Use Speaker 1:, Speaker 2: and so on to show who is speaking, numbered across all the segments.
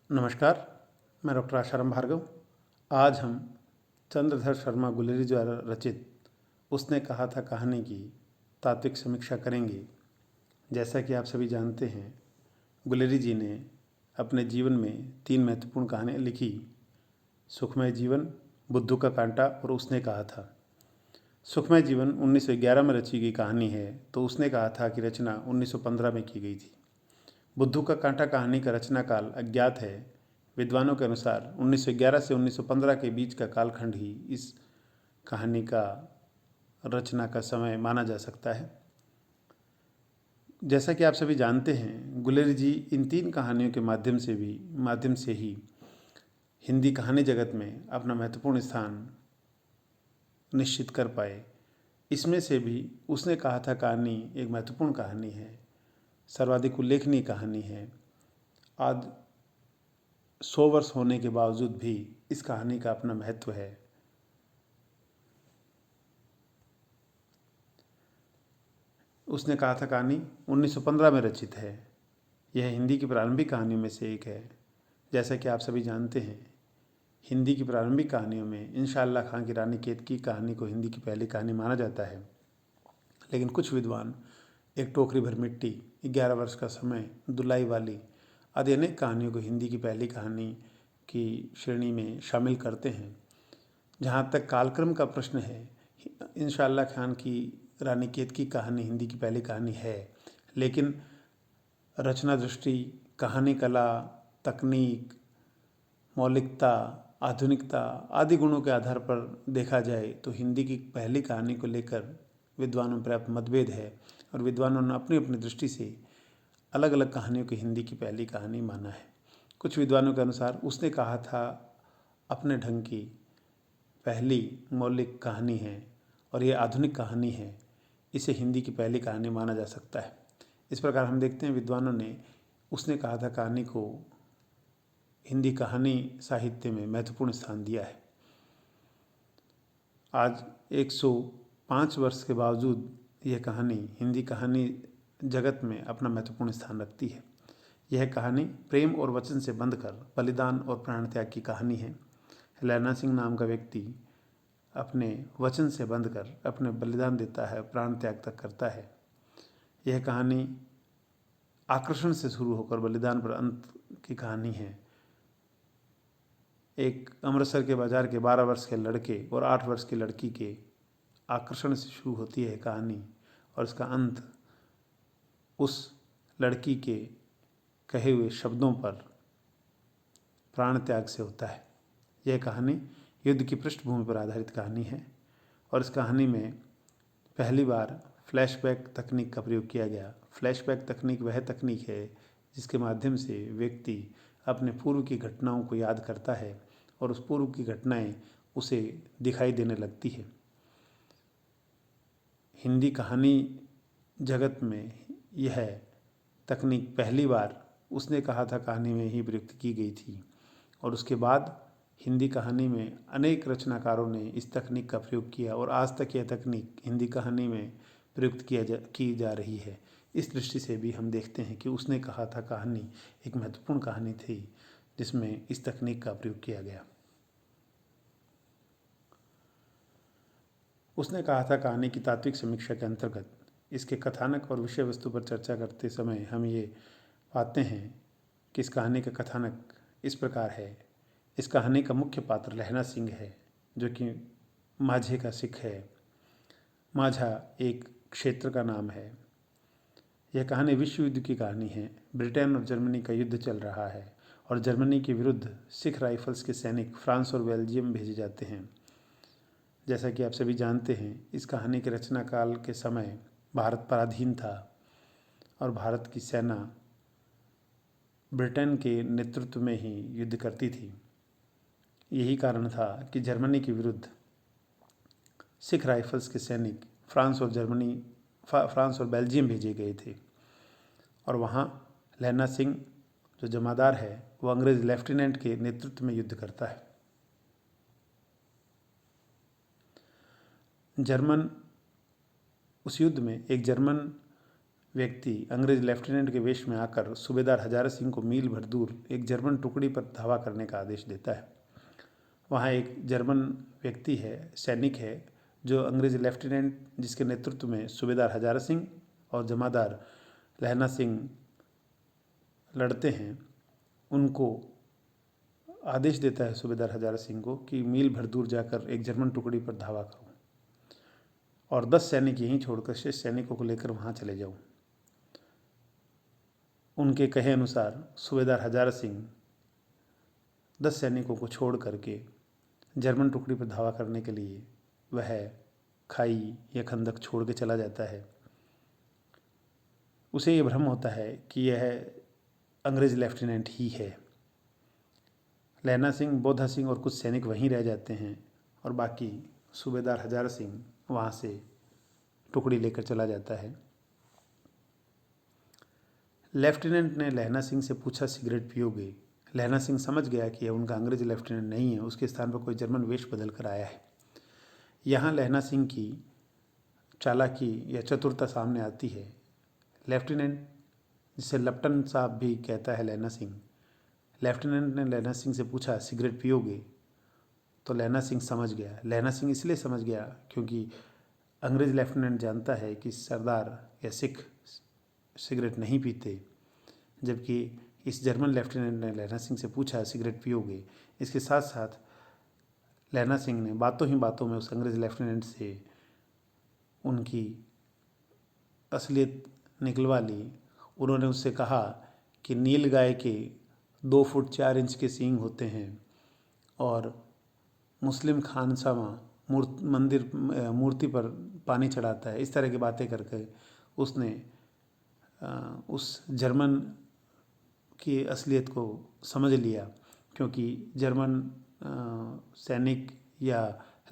Speaker 1: नमस्कार। मैं डॉक्टर आशाराम भार्गव। आज हम चंद्रधर शर्मा गुलेरी द्वारा रचित उसने कहा था कहानी की तात्विक समीक्षा करेंगे। जैसा कि आप सभी जानते हैं, गुलेरी जी ने अपने जीवन में 3 महत्वपूर्ण कहानियाँ लिखी। सुखमय जीवन, बुद्धू का कांटा और उसने कहा था। सुखमय जीवन 1911 में रची गई कहानी है, तो उसने कहा था कि रचना 1915 में की गई थी। बुद्धू का कांटा कहानी का रचना काल अज्ञात है। विद्वानों के अनुसार 1911 से 1915 के बीच का कालखंड ही इस कहानी का रचना का समय माना जा सकता है। जैसा कि आप सभी जानते हैं, गुलेरी जी इन 3 कहानियों के माध्यम से ही हिंदी कहानी जगत में अपना महत्वपूर्ण स्थान निश्चित कर पाए। इसमें से भी उसने कहा था कहानी एक महत्वपूर्ण कहानी है, सर्वाधिक उल्लेखनीय कहानी है। आज 100 वर्ष होने के बावजूद भी इस कहानी का अपना महत्व है। उसने कहा था कहानी 1915 में रचित है। यह हिंदी की प्रारंभिक कहानियों में से एक है। जैसा कि आप सभी जानते हैं, हिंदी की प्रारंभिक कहानियों में इंशाअल्लाह खां की रानी केतकी कहानी को हिंदी की पहली कहानी माना जाता है। लेकिन कुछ विद्वान एक टोकरी भर मिट्टी, 11 वर्ष का समय, दुलाई वाली आदि अनेक कहानियों को हिंदी की पहली कहानी की श्रेणी में शामिल करते हैं। जहाँ तक कालक्रम का प्रश्न है, इंशाअल्लाह खान की रानी केतकी कहानी हिंदी की पहली कहानी है, लेकिन रचना दृष्टि, कहानी कला, तकनीक, मौलिकता, आधुनिकता आदि गुणों के आधार पर देखा जाए तो हिंदी की पहली कहानी को लेकर विद्वानों में पर्याप्त मतभेद है और विद्वानों ने अपनी अपनी दृष्टि से अलग अलग कहानियों को हिंदी की पहली कहानी माना है। कुछ विद्वानों के अनुसार उसने कहा था अपने ढंग की पहली मौलिक कहानी है और ये आधुनिक कहानी है, इसे हिंदी की पहली कहानी माना जा सकता है। इस प्रकार हम देखते हैं विद्वानों ने उसने कहा था कहानी को हिंदी कहानी साहित्य में महत्वपूर्ण स्थान दिया है। आज 105 वर्ष के बावजूद यह कहानी हिंदी कहानी जगत में अपना महत्वपूर्ण स्थान रखती है। यह कहानी प्रेम और वचन से बंधकर बलिदान और प्राण त्याग की कहानी है। लैना सिंह नाम का व्यक्ति अपने वचन से बंधकर अपने बलिदान देता है, प्राण त्याग तक करता है। यह कहानी आकर्षण से शुरू होकर बलिदान पर अंत की कहानी है। एक अमृतसर के बाजार के 12 वर्ष के लड़के और 8 वर्ष की लड़की के आकर्षण से शुरू होती है कहानी और इसका अंत उस लड़की के कहे हुए शब्दों पर प्राण त्याग से होता है। यह कहानी युद्ध की पृष्ठभूमि पर आधारित कहानी है और इस कहानी में पहली बार फ्लैशबैक तकनीक का प्रयोग किया गया। फ्लैशबैक तकनीक वह तकनीक है जिसके माध्यम से व्यक्ति अपने पूर्व की घटनाओं को याद करता है और उस पूर्व की घटनाएं उसे दिखाई देने लगती है। हिंदी कहानी जगत में यह तकनीक पहली बार उसने कहा था कहानी में ही प्रयुक्त की गई थी और उसके बाद हिंदी कहानी में अनेक रचनाकारों ने इस तकनीक का प्रयोग किया और आज तक यह तकनीक हिंदी कहानी में प्रयुक्त की जा रही है। इस दृष्टि से भी हम देखते हैं कि उसने कहा था कहानी एक महत्वपूर्ण कहानी थी जिसमें इस तकनीक का प्रयोग किया गया। उसने कहा था कहानी की तात्विक समीक्षा के अंतर्गत इसके कथानक और विषय वस्तु पर चर्चा करते समय हम ये पाते हैं कि इस कहानी का कथानक इस प्रकार है। इस कहानी का मुख्य पात्र लहना सिंह है, जो कि माझे का सिख है। माझा एक क्षेत्र का नाम है। यह कहानी विश्व युद्ध की कहानी है। ब्रिटेन और जर्मनी का युद्ध चल रहा है और जर्मनी के विरुद्ध सिख राइफल्स के सैनिक फ्रांस और बेल्जियम भेजे जाते हैं। जैसा कि आप सभी जानते हैं, इस कहानी के रचना काल के समय भारत पराधीन था और भारत की सेना ब्रिटेन के नेतृत्व में ही युद्ध करती थी। यही कारण था कि जर्मनी के विरुद्ध सिख राइफल्स के सैनिक फ्रांस और बेल्जियम भेजे गए थे और वहाँ लहना सिंह जो जमादार है वो अंग्रेज़ लेफ्टिनेंट के नेतृत्व में युद्ध करता है। उस युद्ध में एक जर्मन व्यक्ति अंग्रेज लेफ्टिनेंट के वेश में आकर सूबेदार हजारा सिंह को मील भर दूर एक जर्मन टुकड़ी पर धावा करने का आदेश देता है। वहाँ एक जर्मन व्यक्ति है, सैनिक है, जो अंग्रेज लेफ्टिनेंट जिसके नेतृत्व में सूबेदार हजारा सिंह और जमादार लहना सिंह लड़ते हैं, उनको आदेश देता है सूबेदार हजारा सिंह को कि मील भर दूर जाकर एक जर्मन टुकड़ी पर धावा करो और 10 सैनिक यहीं छोड़कर शेष सैनिकों को लेकर वहाँ चले जाओ। उनके कहे अनुसार सूबेदार हजारा सिंह 10 सैनिकों को छोड़ करके जर्मन टुकड़ी पर धावा करने के लिए वह खाई या खंदक छोड़ के चला जाता है। उसे ये भ्रम होता है कि यह अंग्रेज लेफ्टिनेंट ही है। लहना सिंह, बोधा सिंह और कुछ सैनिक वहीं रह जाते हैं और बाकी सूबेदार हजारा सिंह वहाँ से टुकड़ी लेकर चला जाता है। लेफ्टिनेंट ने लहना सिंह से पूछा, सिगरेट पियोगे? लहना सिंह समझ गया कि यह उनका अंग्रेज लेफ्टिनेंट नहीं है, उसके स्थान पर कोई जर्मन वेश बदल कर आया है। यहाँ लहना सिंह की चालाकी या चतुरता सामने आती है। लेफ्टिनेंट, जिसे लप्टन साहब भी कहता है लहना सिंह, लेफ्टिनेंट ने लहना सिंह से पूछा, सिगरेट पियोगे? तो लहना सिंह समझ गया। लहना सिंह इसलिए समझ गया क्योंकि अंग्रेज लेफ्टिनेंट जानता है कि सरदार या सिख सिगरेट नहीं पीते, जबकि इस जर्मन लेफ्टिनेंट ने लहना सिंह से पूछा, सिगरेट पियोगे? इसके साथ साथ लहना सिंह ने बातों ही बातों में उस अंग्रेज लेफ्टिनेंट से उनकी असलियत निकलवा ली। उन्होंने उससे कहा कि नील गाय के 2 फुट 4 इंच के सींग होते हैं और मुस्लिम खानसामा मूर्ति पर पानी चढ़ाता है। इस तरह की बातें करके उसने उस जर्मन की असलियत को समझ लिया, क्योंकि जर्मन सैनिक या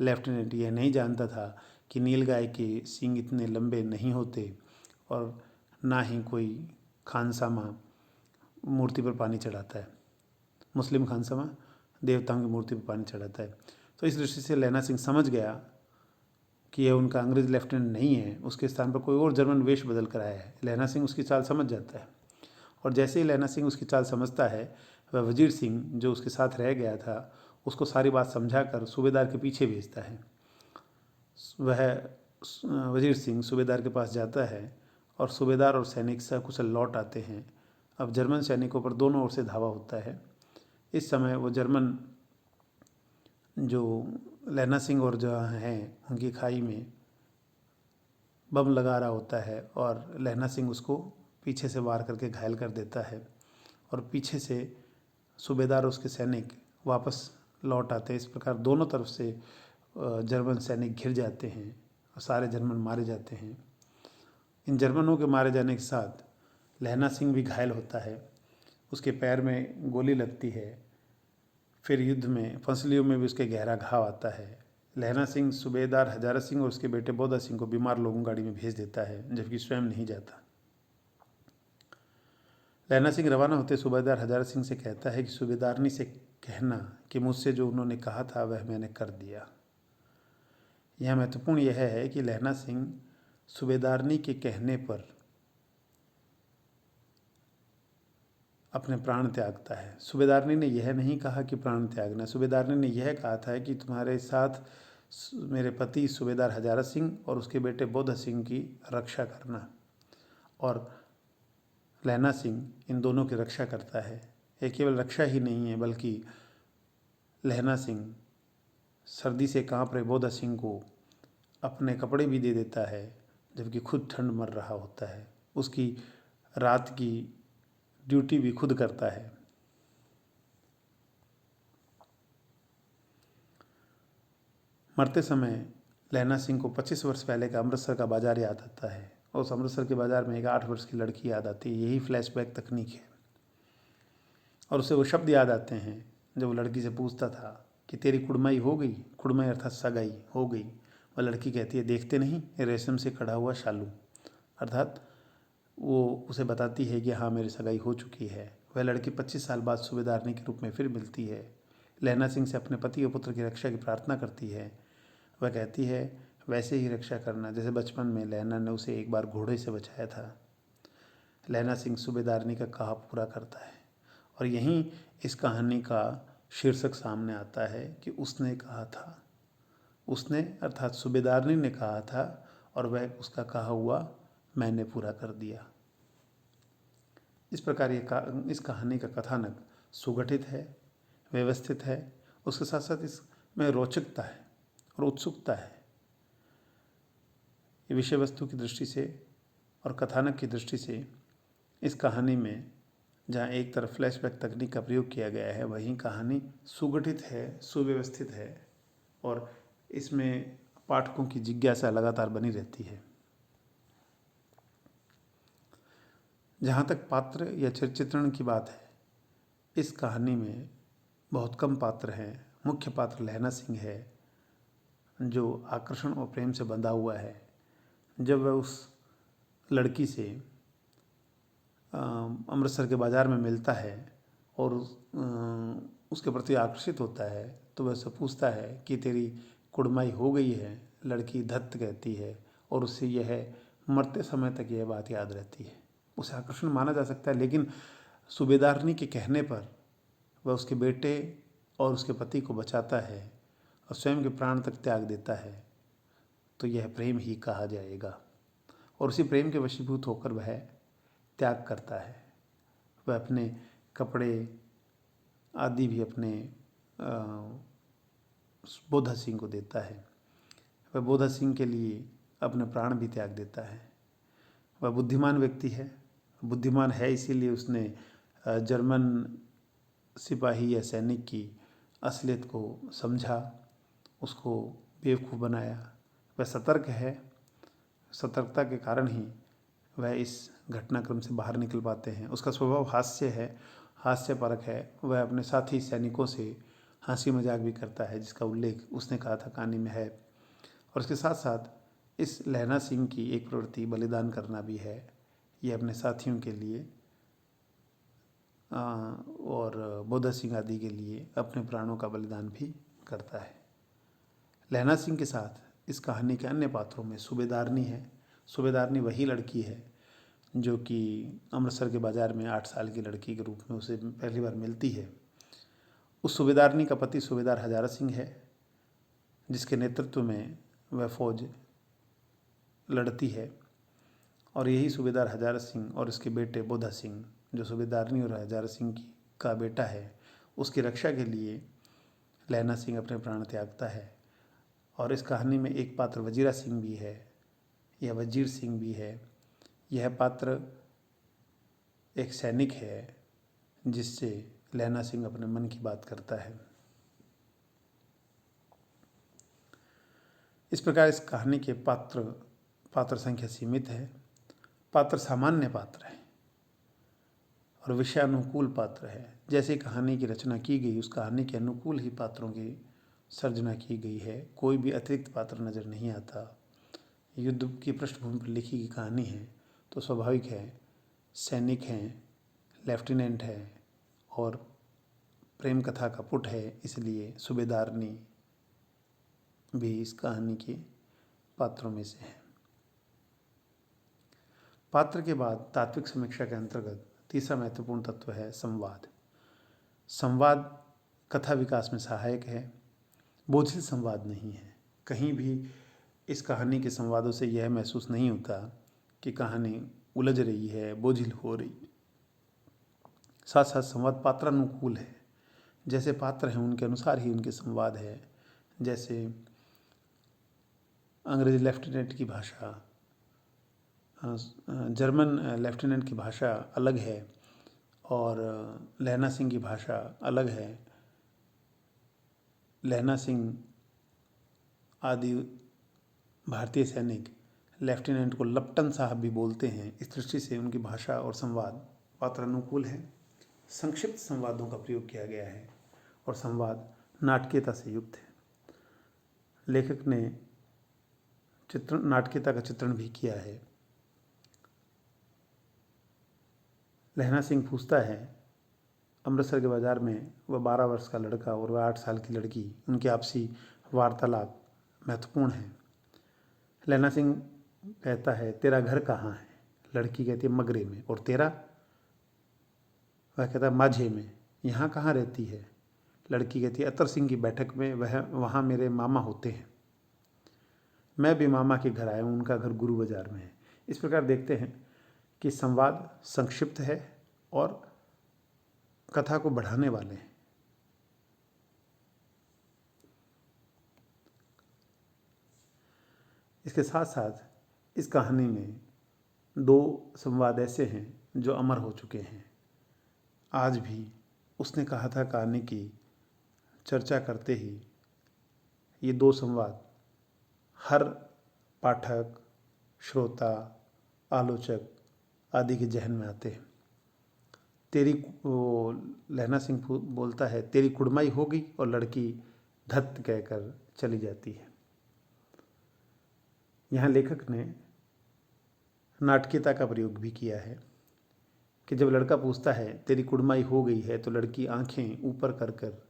Speaker 1: लेफ्टिनेंट यह नहीं जानता था कि नीलगाय के सींग इतने लंबे नहीं होते और ना ही कोई खानसामा मूर्ति पर पानी चढ़ाता है, मुस्लिम खानसामा देवताओं की मूर्ति पर पानी चढ़ाता है। तो इस दृष्टि से लहना सिंह समझ गया कि यह उनका अंग्रेज लेफ्टिनेंट नहीं है, उसके स्थान पर कोई और जर्मन वेश बदल कर आया है। लहना सिंह उसकी चाल समझ जाता है और जैसे ही लहना सिंह उसकी चाल समझता है, वह वजीर सिंह जो उसके साथ रह गया था उसको सारी बात समझाकर सूबेदार के पीछे भेजता है। वह वजीर सिंह सूबेदार के पास जाता है और सूबेदार और सैनिक सकुशल लौट आते हैं। अब जर्मन सैनिकों पर दोनों ओर से धावा होता है। इस समय वो जर्मन जो लहना सिंह और जो हैं उनकी खाई में बम लगा रहा होता है और लहना सिंह उसको पीछे से वार करके घायल कर देता है और पीछे से सूबेदार और उसके सैनिक वापस लौट आते हैं। इस प्रकार दोनों तरफ से जर्मन सैनिक घिर जाते हैं और सारे जर्मन मारे जाते हैं। इन जर्मनों के मारे जाने के साथ लहना सिंह भी घायल होता है, उसके पैर में गोली लगती है। फिर युद्ध में फंसलियों में भी उसके गहरा घाव आता है। लहना सिंह सूबेदार हजारा सिंह और उसके बेटे बोधा सिंह को बीमार लोगों गाड़ी में भेज देता है, जबकि स्वयं नहीं जाता। लहना सिंह रवाना होते सूबेदार हजारा सिंह से कहता है कि सूबेदारनी से कहना कि मुझसे जो उन्होंने कहा था वह मैंने कर दिया। यह महत्वपूर्ण यह है कि लहना सिंह सूबेदारनी के कहने पर अपने प्राण त्यागता है। सूबेदारनी ने यह नहीं कहा कि प्राण त्यागना, सूबेदारनी ने यह कहा था कि तुम्हारे साथ मेरे पति सूबेदार हजारा सिंह और उसके बेटे बोधा सिंह की रक्षा करना। और लहना सिंह इन दोनों की रक्षा करता है। ये केवल रक्षा ही नहीं है, बल्कि लहना सिंह सर्दी से काँप रहे बोधा सिंह को अपने कपड़े भी दे देता है, जबकि खुद ठंड मर रहा होता है। उसकी रात की ड्यूटी भी खुद करता है। मरते समय लहना सिंह को 25 वर्ष पहले का अमृतसर का बाजार याद आता है और उस अमृतसर के बाजार में एक 8 वर्ष की लड़की याद आती है। यही फ्लैशबैक तकनीक है। और उसे वो शब्द याद आते हैं जब वो लड़की से पूछता था कि तेरी कुड़माई हो गई। कुड़माई अर्थात सगाई हो गई। वह लड़की कहती है, देखते नहीं रेशम से कढ़ा हुआ शालू, अर्थात वो उसे बताती है कि हाँ मेरी सगाई हो चुकी है। वह लड़की 25 साल बाद सूबेदारनी के रूप में फिर मिलती है। लहना सिंह से अपने पति और पुत्र की रक्षा की प्रार्थना करती है। वह कहती है, वैसे ही रक्षा करना जैसे बचपन में लहना ने उसे एक बार घोड़े से बचाया था। लहना सिंह सूबेदारनी का कहा पूरा करता है और यहीं इस कहानी का शीर्षक सामने आता है कि उसने कहा था। उसने अर्थात सूबेदारनी ने कहा था और वह उसका कहा हुआ मैंने पूरा कर दिया। इस प्रकार इस कहानी का कथानक सुगठित है, व्यवस्थित है, उसके साथ साथ इसमें रोचकता है और उत्सुकता है। ये विषय वस्तु की दृष्टि से और कथानक की दृष्टि से इस कहानी में जहाँ एक तरफ फ्लैशबैक तकनीक का प्रयोग किया गया है, वहीं कहानी सुगठित है, सुव्यवस्थित है और इसमें पाठकों की जिज्ञासा लगातार बनी रहती है। जहाँ तक पात्र या चित्रण की बात है, इस कहानी में बहुत कम पात्र हैं। मुख्य पात्र लहना सिंह है जो आकर्षण और प्रेम से बंधा हुआ है। जब वह उस लड़की से अमृतसर के बाज़ार में मिलता है और उसके प्रति आकर्षित होता है तो वह उससे पूछता है कि तेरी कुड़माई हो गई है। लड़की धत्त कहती है और उससे यह मरते समय तक यह बात याद रहती है। उसे आकर्षण माना जा सकता है, लेकिन सूबेदारनी के कहने पर वह उसके बेटे और उसके पति को बचाता है और स्वयं के प्राण तक त्याग देता है, तो यह प्रेम ही कहा जाएगा। और उसी प्रेम के वशीभूत होकर वह त्याग करता है। वह अपने कपड़े आदि भी अपने बोधा सिंह को देता है। वह बोधा सिंह के लिए अपने प्राण भी त्याग देता है। वह बुद्धिमान व्यक्ति है। बुद्धिमान है इसीलिए उसने जर्मन सिपाही या सैनिक की असलियत को समझा, उसको बेवकूफ़ बनाया। वह सतर्क है। सतर्कता के कारण ही वह इस घटनाक्रम से बाहर निकल पाते हैं। उसका स्वभाव हास्य है, हास्यपरक है। वह अपने साथी सैनिकों से हंसी मजाक भी करता है, जिसका उल्लेख उसने कहा था कहानी में है। और इसके साथ साथ इस लहना सिंह की एक प्रवृत्ति बलिदान करना भी है। ये अपने साथियों के लिए और बोधा सिंह आदि के लिए अपने प्राणों का बलिदान भी करता है। लहना सिंह के साथ इस कहानी के अन्य पात्रों में सूबेदारनी है। सूबेदारनी वही लड़की है जो कि अमृतसर के बाज़ार में 8 साल की लड़की के रूप में उसे पहली बार मिलती है। उस सूबेदारनी का पति सूबेदार हजारा सिंह है, जिसके नेतृत्व में वह फौज लड़ती है। और यही सूबेदार हजारा सिंह और उसके बेटे बोधा सिंह, जो सूबेदारनी और हजारा सिंह की का बेटा है, उसकी रक्षा के लिए लहना सिंह अपने प्राण त्यागता है। और इस कहानी में एक पात्र वजीरा सिंह भी है या वजीर सिंह भी है। यह पात्र एक सैनिक है जिससे लहना सिंह अपने मन की बात करता है। इस प्रकार इस कहानी के पात्र संख्या सीमित है। पात्र सामान्य पात्र है और विषयानुकूल पात्र है। जैसे कहानी की रचना की गई, उस कहानी के अनुकूल ही पात्रों की सर्जना की गई है। कोई भी अतिरिक्त पात्र नज़र नहीं आता। युद्ध की पृष्ठभूमि पर लिखी गई कहानी है तो स्वाभाविक है सैनिक हैं, लेफ्टिनेंट है और प्रेम कथा का पुट है, इसलिए सूबेदारनी भी इस कहानी के पात्रों में से है। पात्र के बाद तात्विक समीक्षा के अंतर्गत तीसरा महत्वपूर्ण तत्व है संवाद। संवाद कथा विकास में सहायक है, बोझिल संवाद नहीं है। कहीं भी इस कहानी के संवादों से यह महसूस नहीं होता कि कहानी उलझ रही है, बोझिल हो रही है। साथ साथ संवाद पात्रानुकूल है। जैसे पात्र हैं उनके अनुसार ही उनके संवाद है। जैसे अंग्रेजी लेफ्टिनेंट की भाषा, जर्मन लेफ्टिनेंट की भाषा अलग है और लहना सिंह की भाषा अलग है। लहना सिंह आदि भारतीय सैनिक लेफ्टिनेंट को लेफ्टन साहब भी बोलते हैं। इस दृष्टि से उनकी भाषा और संवाद पात्रानुकूल है। संक्षिप्त संवादों का प्रयोग किया गया है और संवाद नाटकीयता से युक्त है। लेखक ने नाटकीयता का चित्रण भी किया है। लहना सिंह पूछता है, अमृतसर के बाज़ार में वह 12 वर्ष का लड़का और वह 8 साल की लड़की, उनकी आपसी वार्तालाप महत्वपूर्ण है। लहना सिंह कहता है, तेरा घर कहाँ है? लड़की कहती है मगरे में। और तेरा? वह कहता है माझे में। यहाँ कहाँ रहती है? लड़की कहती है अतर सिंह की बैठक में, वहाँ मेरे मामा होते हैं। मैं भी मामा के घर आया हूँ, उनका घर गुरु बाजार में है। इस प्रकार देखते हैं कि संवाद संक्षिप्त है और कथा को बढ़ाने वाले हैं। इसके साथ साथ इस कहानी में दो संवाद ऐसे हैं जो अमर हो चुके हैं। आज भी उसने कहा था कहानी की चर्चा करते ही ये दो संवाद हर पाठक, श्रोता, आलोचक आदि के जहन में आते हैं। लहना सिंह बोलता है तेरी कुड़माई होगी, और लड़की धत कहकर चली जाती है। यहाँ लेखक ने नाटकीयता का प्रयोग भी किया है कि जब लड़का पूछता है तेरी कुड़माई हो गई है, तो लड़की आंखें ऊपर कर कर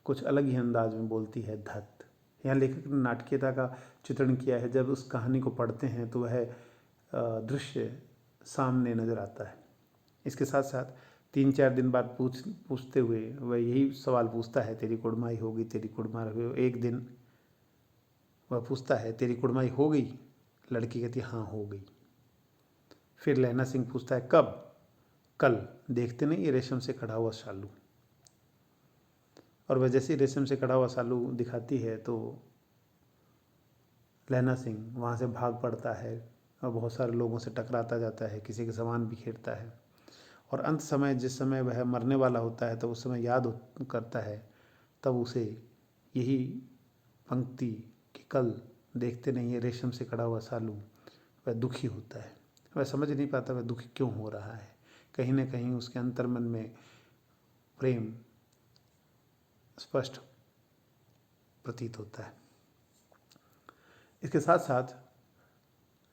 Speaker 1: कुछ अलग ही अंदाज में बोलती है धत। यहाँ लेखक ने नाटकीयता का चित्रण किया है। जब उस कहानी को पढ़ते हैं तो वह दृश्य सामने नज़र आता है। इसके साथ साथ 3-4 दिन बाद पूछते हुए वह यही सवाल पूछता है तेरी कुड़माई होगी, तेरी कुड़माई होगी। एक दिन वह पूछता है तेरी कुड़माई हो गई? लड़की कहती है हाँ हो गई। फिर लहना सिंह पूछता है कब? कल। देखते नहीं ये रेशम से कढ़ा हुआ शालू? और वह जैसे ही रेशम से कढ़ा हुआ शालू दिखाती है तो लहना सिंह वहाँ से भाग पड़ता है और बहुत सारे लोगों से टकराता जाता है, किसी के सामान बिखेरता है। और अंत समय जिस समय वह मरने वाला होता है तो उस समय याद करता है, तब उसे यही पंक्ति कि कल देखते नहीं है रेशम से कढ़ा हुआ शालू, वह दुखी होता है। वह समझ नहीं पाता वह दुखी क्यों हो रहा है। कहीं ना कहीं उसके अंतर्मन में प्रेम स्पष्ट प्रतीत होता है। इसके साथ साथ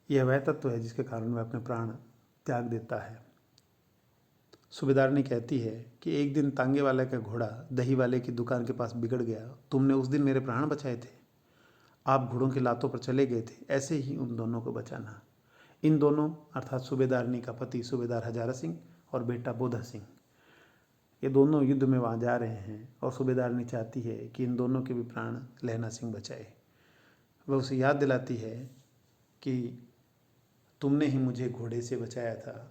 Speaker 1: यह वह तत्व है जिसके कारण वह अपने प्राण त्याग देता है। सूबेदारनी कहती है कि एक दिन तांगे वाले का घोड़ा दही वाले की दुकान के पास बिगड़ गया, तुमने उस दिन मेरे प्राण बचाए थे। आप घोड़ों की लातों पर चले गए थे, ऐसे ही उन दोनों को बचाना। इन दोनों अर्थात सूबेदारनी का पति सूबेदार हजारा सिंह और बेटा बोधा सिंह, ये दोनों युद्ध में वहाँ जा रहे हैं और सूबेदारनी चाहती है कि इन दोनों के भी प्राण लहना सिंह बचाए। वह उसे याद दिलाती है कि तुमने ही मुझे घोड़े से बचाया था।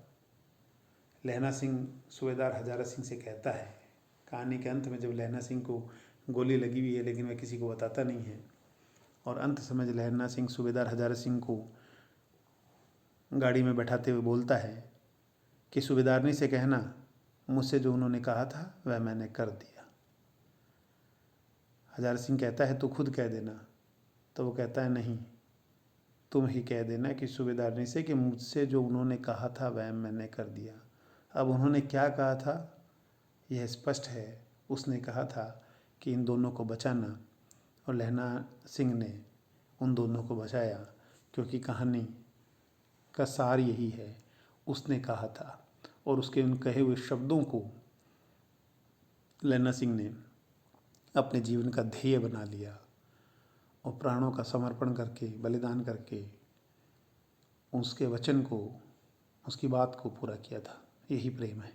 Speaker 1: लहना सिंह सूबेदार हजारा सिंह से कहता है कहानी के अंत में, जब लहना सिंह को गोली लगी हुई है लेकिन वह किसी को बताता नहीं है, और अंत समझ लहना सिंह सूबेदार हजारा सिंह को गाड़ी में बैठाते हुए बोलता है कि सूबेदारनी से कहना मुझसे जो उन्होंने कहा था वह मैंने कर दिया। हजारा सिंह कहता है तू खुद कह देना, तो वो कहता है नहीं, तुम ही कह देना कि सूबेदारनी से कि मुझसे जो उन्होंने कहा था वह मैंने कर दिया। अब उन्होंने क्या कहा था यह स्पष्ट है। उसने कहा था कि इन दोनों को बचाना, और लहना सिंह ने उन दोनों को बचाया, क्योंकि कहानी का सार यही है। उसने कहा था और उसके उन कहे हुए शब्दों को लहना सिंह ने अपने जीवन का ध्येय बना लिया और प्राणों का समर्पण करके, बलिदान करके उसके वचन को, उसकी बात को पूरा किया था। यही प्रेम है।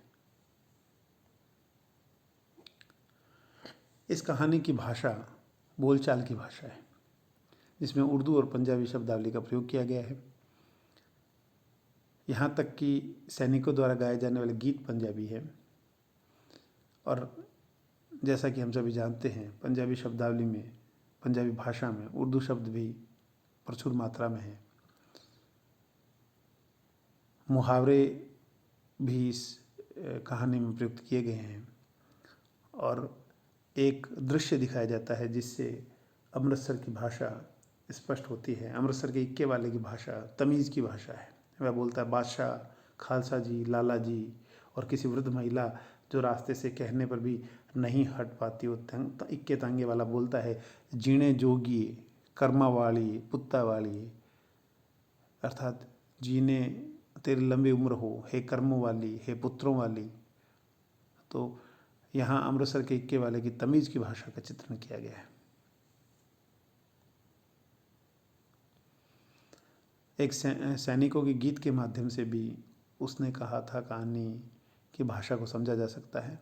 Speaker 1: इस कहानी की भाषा बोलचाल की भाषा है, जिसमें उर्दू और पंजाबी शब्दावली का प्रयोग किया गया है। यहाँ तक कि सैनिकों द्वारा गाए जाने वाले गीत पंजाबी है। और जैसा कि हम सभी जानते हैं, पंजाबी शब्दावली में, पंजाबी भाषा में उर्दू शब्द भी प्रचुर मात्रा में है। मुहावरे भी इस कहानी में प्रयुक्त किए गए हैं और एक दृश्य दिखाया जाता है जिससे अमृतसर की भाषा स्पष्ट होती है। अमृतसर के इक्के वाले की भाषा तमीज़ की भाषा है। वह बोलता है बादशाह, खालसा जी, लाला जी, और किसी वृद्ध महिला जो रास्ते से कहने पर भी नहीं हट पाती, वो इक्के तांगे वाला बोलता है जीणे जोगी कर्मा वाली पुत्ता वाली, अर्थात जीने तेरी लंबी उम्र हो हे कर्मों वाली, हे पुत्रों वाली। तो यहाँ अमृतसर के इक्के वाले की तमीज़ की भाषा का चित्रण किया गया है। एक सैनिकों के गीत के माध्यम से भी उसने कहा था कहानी की भाषा को समझा जा सकता है।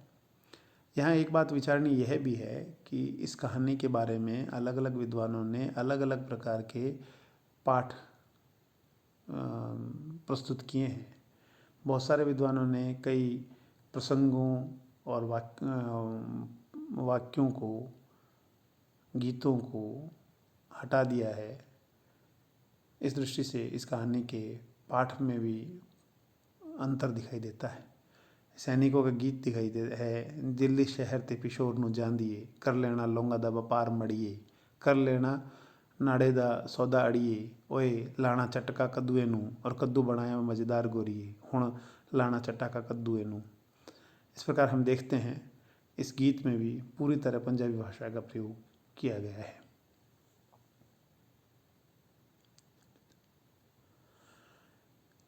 Speaker 1: यहाँ एक बात विचारणीय यह भी है कि इस कहानी के बारे में अलग अलग विद्वानों ने अलग अलग प्रकार के पाठ प्रस्तुत किए हैं। बहुत सारे विद्वानों ने कई प्रसंगों और वाक्यों को, गीतों को हटा दिया है। इस दृष्टि से इस कहानी के पाठ में भी अंतर दिखाई देता है। सैनिकों का गीत दिखाई दे है, दिल्ली शहर ते पिशोर ਨੂੰ ਜਾਂਦੀਏ, कर लेना लौंगा ਦਾ ਵਪਾਰ ਮੜੀਏ, कर लेना नाड़े ਦਾ सौदा अड़िए, ओए लाना चटका कद्दूए ਨੂੰ, और कद्दू बनाया मज़ेदार गोरिए, हुण लाना चटका कद्दूए ਨੂੰ। इस प्रकार हम देखते हैं इस गीत में भी पूरी तरह पंजाबी भाषा का प्रयोग किया गया है।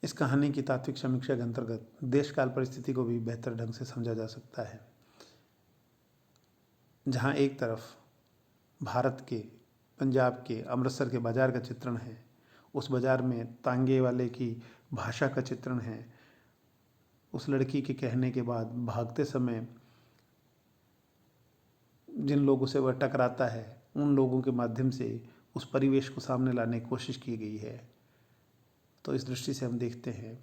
Speaker 1: इस कहानी की तात्विक समीक्षा के अंतर्गत देश काल परिस्थिति को भी बेहतर ढंग से समझा जा सकता है। जहाँ एक तरफ भारत के, पंजाब के, अमृतसर के बाज़ार का चित्रण है, उस बाज़ार में तांगे वाले की भाषा का चित्रण है। उस लड़की के कहने के बाद भागते समय जिन लोगों से वह टकराता है, उन लोगों के माध्यम से उस परिवेश को सामने लाने की कोशिश की गई है। तो इस दृष्टि से हम देखते हैं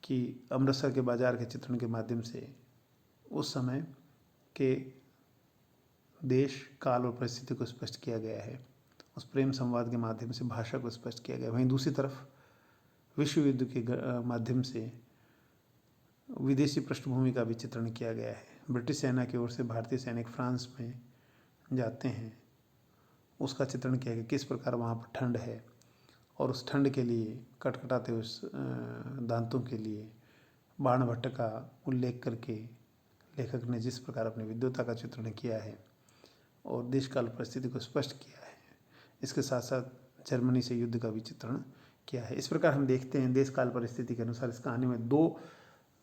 Speaker 1: कि अमृतसर के बाज़ार के चित्रण के माध्यम से उस समय के देश, काल और परिस्थिति को स्पष्ट किया गया है। उस प्रेम संवाद के माध्यम से भाषा को स्पष्ट किया गया। वहीं दूसरी तरफ विश्व युद्ध के माध्यम से विदेशी पृष्ठभूमि का भी चित्रण किया गया है। ब्रिटिश सेना की ओर से भारतीय सैनिक फ्रांस में जाते हैं, उसका चित्रण किया गया, किस प्रकार वहाँ पर ठंड है और उस ठंड के लिए कटकटाते उस दांतों के लिए बाण भट्ट का उल्लेख करके लेखक ने जिस प्रकार अपनी विद्वता का चित्रण किया है और देश काल परिस्थिति को स्पष्ट किया है, इसके साथ साथ जर्मनी से युद्ध का भी चित्रण किया है। इस प्रकार हम देखते हैं देश काल परिस्थिति के अनुसार इस कहानी में दो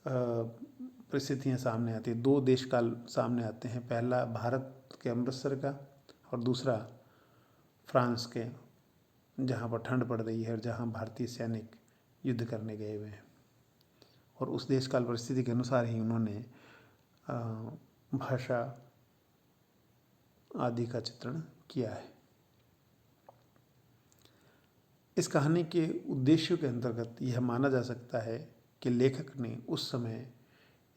Speaker 1: परिस्थितियाँ सामने आती हैं, दो देश काल सामने आते हैं। पहला भारत के अमृतसर का और दूसरा फ्रांस के, जहाँ पर ठंड पड़ रही है और जहाँ भारतीय सैनिक युद्ध करने गए हुए हैं। और उस देश काल परिस्थिति के अनुसार ही उन्होंने भाषा आदि का चित्रण किया है। इस कहानी के उद्देश्यों के अंतर्गत यह माना जा सकता है कि लेखक ने उस समय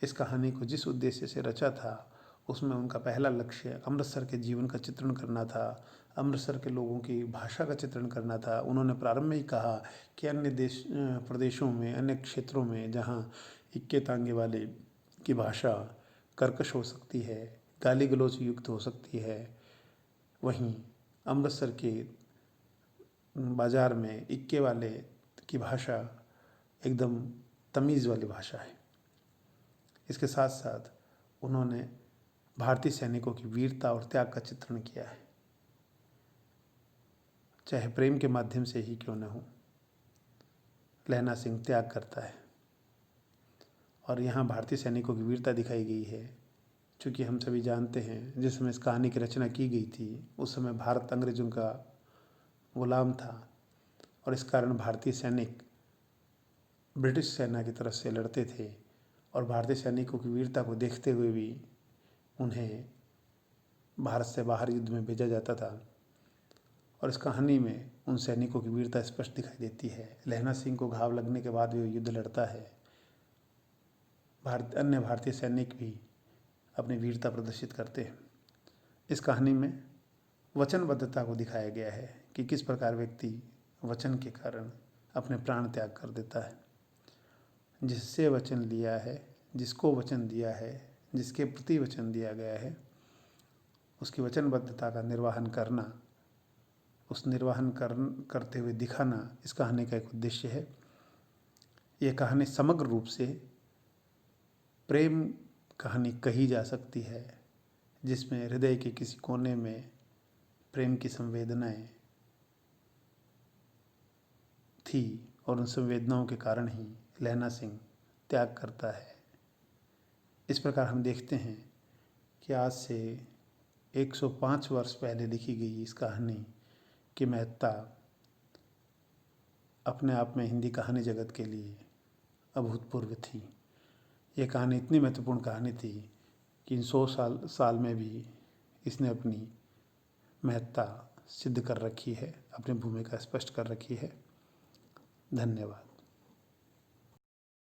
Speaker 1: इस कहानी को जिस उद्देश्य से रचा था, उसमें उनका पहला लक्ष्य अमृतसर के जीवन का चित्रण करना था, अमृतसर के लोगों की भाषा का चित्रण करना था। उन्होंने प्रारंभ में ही कहा कि अन्य प्रदेशों में, अन्य क्षेत्रों में जहाँ इक्के तांगे वाले की भाषा कर्कश हो सकती है, गाली गलौज युक्त हो सकती है, वहीं अमृतसर के बाज़ार में इक्के वाले की भाषा एकदम तमीज़ वाली भाषा है। इसके साथ साथ उन्होंने भारतीय सैनिकों की वीरता और त्याग का चित्रण किया है, चाहे प्रेम के माध्यम से ही क्यों न हो। लहना सिंह त्याग करता है और यहाँ भारतीय सैनिकों की वीरता दिखाई गई है। चूँकि हम सभी जानते हैं जिस समय इस कहानी की रचना की गई थी, उस समय भारत अंग्रेजों का गुलाम था और इस कारण भारतीय सैनिक ब्रिटिश सेना की तरफ से लड़ते थे और भारतीय सैनिकों की वीरता को देखते हुए भी उन्हें भारत से बाहर युद्ध में भेजा जाता था। और इस कहानी में उन सैनिकों की वीरता स्पष्ट दिखाई देती है। लहना सिंह को घाव लगने के बाद भी युद्ध लड़ता है। अन्य भारतीय सैनिक भी अपनी वीरता प्रदर्शित करते हैं। इस कहानी में वचनबद्धता को दिखाया गया है कि किस प्रकार व्यक्ति वचन के कारण अपने प्राण त्याग कर देता है। जिससे वचन लिया है, जिसको वचन दिया है, जिसके प्रति वचन दिया गया है, उसकी वचनबद्धता का निर्वहन करना, उस निर्वहन करते हुए दिखाना इस कहानी का एक उद्देश्य है। यह कहानी समग्र रूप से प्रेम कहानी कही जा सकती है, जिसमें हृदय के किसी कोने में प्रेम की संवेदनाएं थी और उन संवेदनाओं के कारण ही लहना सिंह त्याग करता है। इस प्रकार हम देखते हैं कि आज से 105 वर्ष पहले लिखी गई इस कहानी की महत्ता अपने आप में हिंदी कहानी जगत के लिए अभूतपूर्व थी। ये कहानी इतनी महत्वपूर्ण कहानी थी कि इन 100 साल में भी इसने अपनी महत्ता सिद्ध कर रखी है, अपनी भूमिका स्पष्ट कर रखी है। धन्यवाद।